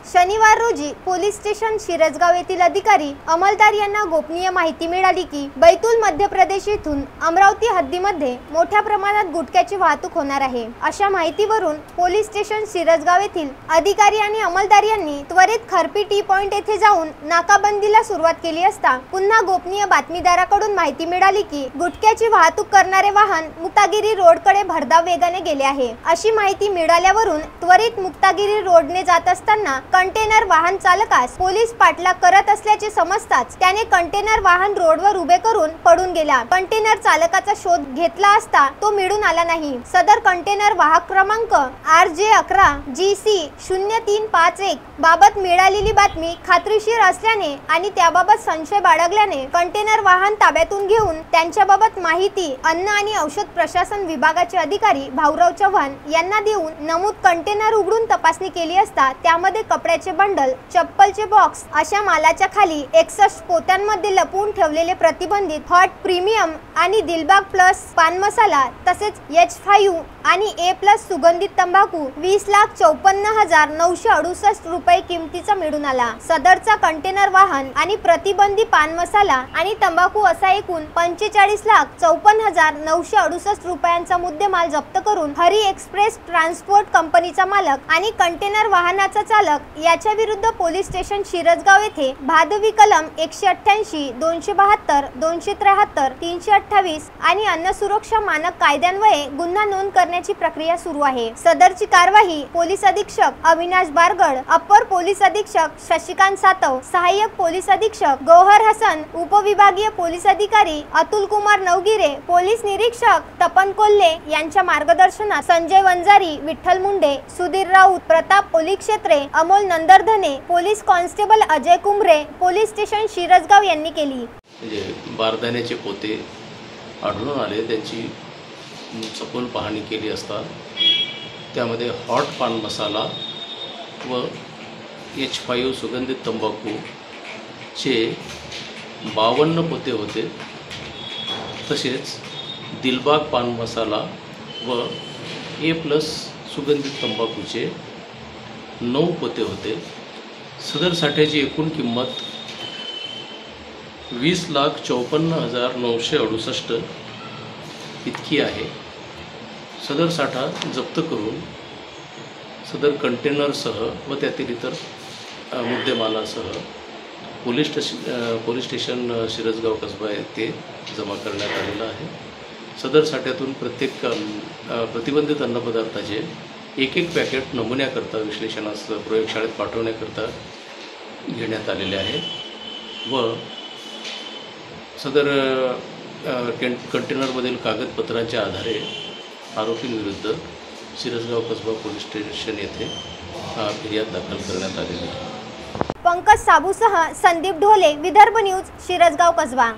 शनिवार रोजी police station Shirasgaon येथील अधिकारी अंमलदार यांना गोपनीय माहिती मिळाली की बैतूल मध्य प्रदेश येथून अमरावती हद्दीमध्ये मोठ्या प्रमाणात गुटख्याची वाहतूक होणार आहे। अशा माहितीवरून पोलीस स्टेशन शिरसगाव येथील अधिकारी आणि अंमलदार यांनी त्वरित खरपी टी पॉइंट येथे जाऊन नाकाबंदीला सुरुवात केली असता पुन्हा गोपनीय बातमीदाराकडून माहिती मिळाली की गुटख्याची वाहतूक करणारे वाहन मुक्तागिरी रोडकडे भरधाव वेगाने गेले आहे। अशी माहिती मिळाल्यावरून त्वरित मुक्तागिरी रोडने जात असताना कंटेनर वाहन चालकास पोलीस पाठलाग करत असल्याचे समजताच त्याने कंटेनर वाहन रोडवर उभे करून पडून गेला। कंटेनर चालकाचा शोध घेतला असता तो मिळून आला नाही। सदर कंटेनर वाहक क्रमांक RJ11 GC 0351 बाबत मिळालेली बातमी खात्रीशीर असल्याने आणि त्याबाबत संशय बाळगल्याने कंटेनर वाहन ताब्यातून घेऊन त्यांच्याबाबत माहिती अन्न आणि औषध प्रशासन विभागाचे अधिकारी भाऊराव चव्हाण यांना देऊन नमूद कंटेनर उघडून तपासणी केली असता त्यामध्ये कपड्याचे बंडल, चप्पलचे बॉक्स अशा मालाच्या खाली 61 पोत्यांमध्ये लपवून ठेवलेले प्रतिबंधित हॉट प्रीमियम आणि दिलबाग प्लस पान मसाला तसेच H5 आणि A+ सुगंधित तंबाखू 20,54,968 रुपये किमतीचा मिळून आला। सदरचा कंटेनर वाहन आणि प्रतिबंधित पान मसाला आणि तंबाखू असा एकूण 45,54,968 रुपयांचा मुद्देमाल जप्त करून हरी एक्सप्रेस ट्रान्सपोर्ट कंपनीचा मालक आणि कंटेनर वाहनाचा चालक याच्या विरुद्ध पोलीस स्टेशन शिरसगाव येथे भादवी कलम 188, 272, 273, 328 आणि अन्न सुरक्षा मानक कायद्यान्वये गुन्हा नोंद करण्याची प्रक्रिया सुरू आहे। सदरची कारवाई पोलीस अधीक्षक अविनाश बारगड, अप्पर पोलीस अधीक्षक शशिकांत सातव, सहाय्यक पोलीस अधीक्षक गौहर हसन, उपविभागीय पोलीस अधिकारी अतुल कुमार नवगिरे, पोलीस निरीक्षक तपन कोल्हे यांच्या मार्गदर्शनात Sanjay Vanjari, Vitthal Munde, Sudhir Raut, Pratap Oli Kshetre, Amol Nandardhane, police constable Ajay Kumbhare, police station Shirasgaon यांनी केली। बारदाण्याचे पोते आढळून आले, त्यांची सखोल पाहणी केली असता त्यामध्ये हॉट पान मसाला व H5 सुगंधित तंबाखूचे 52 पोते होते। तसेच दिलबाग पान मसाला व A+ सुगंधित तंबाखूचे 9 पोते होते। सदर साठ्याची एकूण किंमत 20,54,968 इतकी आहे। सदर साठा जप्त करून सदर कंटेनरसह व त्यातील इतर मुद्देमालासह पोलीस स्टेशन शिरसगाव कसबा येथे जमा करण्यात आलेला आहे। सदर साठ्यातून प्रत्येक प्रतिबंधित अन्नपदार्थाचे एक पॅकेट नमुन्याकरता विश्लेषणास प्रयोगशाळेत पाठवण्याकरता घेण्यात आलेले आहे व सदर कंटेनरमधील कागदपत्रांच्या आधारे आरोपींविरुद्ध शिरसगाव कसबा पोलीस स्टेशन येथे फिर्याद दाखल करण्यात आलेली आहे। पंकज साबूसह संदीप ढोले, विदर्भ न्यूज, शिरसगाव कसबा।